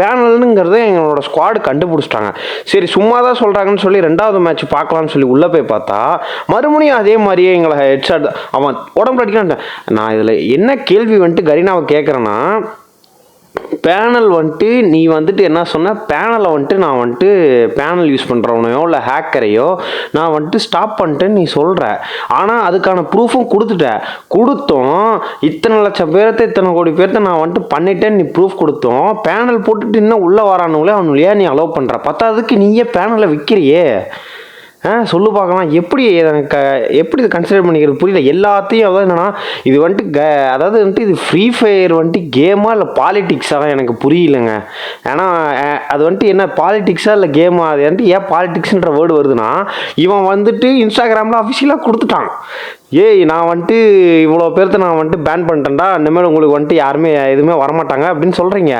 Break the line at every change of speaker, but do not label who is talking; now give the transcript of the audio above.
பேனல்னுங்கிறத எங்களோட ஸ்குவாடு கண்டுபிடிச்சிட்டாங்க. சரி சும்மா தான் சொல்கிறாங்கன்னு சொல்லி 2வது மேட்ச் பார்க்கலான்னு சொல்லி உள்ளே போய் பார்த்தா மறுபடியும் அதே மாதிரியே எங்களை ஹெட்ஷாட் அவன் உடம்புல அடிக்கலான்ட்டேன். நான் இதில் என்ன கேள்வி வந்துட்டு கரீனாவை கேட்குறேன்னா, பேனல் வந்துட்டு நீ வந்துட்டு என்ன சொன்ன, பேனலை வந்துட்டு நான் வந்துட்டு பேனல் யூஸ் பண்ணுறவனையோ இல்லை ஹேக்கரையோ நான் வந்துட்டு ஸ்டாப் பண்ணிட்டேன்னு நீ சொல்கிற. ஆனால் அதுக்கான ப்ரூஃபும் கொடுத்தும் இத்தனை லட்சம் பேர்த்த இத்தனை கோடி பேர்த்த நான் வந்துட்டு பண்ணிட்டேன்னு நீ ப்ரூஃப் கொடுத்தோம் பேனல் போட்டுட்டு இன்னும் உள்ளே வரானுங்களே அவனுங்களே நீ அலோவ் பண்ணுற. பத்தாவதுக்கு நீயே பேனலை விற்கிறியே. சொல்லு பார்க்கலாம். எப்படி எப்படி இதை கன்சிடர் பண்ணிக்கிறது புரியல. எல்லாத்தையும் அதாவது என்னன்னா இது வந்துட்டு அதாவது வந்துட்டு இது ஃப்ரீ ஃபயர் வந்துட்டு கேமா இல்லை பாலிடிக்ஸாக எனக்கு புரியலைங்க. ஏன்னா அது வந்துட்டு என்ன பாலிடிக்ஸா இல்லை கேமா, அது வந்துட்டு ஏன் பாலிடிக்ஸ்ன்ற வேர்டு வருதுன்னா இவன் வந்துட்டு இன்ஸ்டாகிராமில் அஃபிஷியலாக கொடுத்துட்டான். நான் வந்துட்டு இவ்வளோ பேர்த்த நான் வந்துட்டு பேன் பண்ணிட்டேன்டா, இனிமேல் உங்களுக்கு வந்துட்டு யாருமே எதுவுமே வரமாட்டாங்க அப்படின்னு சொல்கிறீங்க.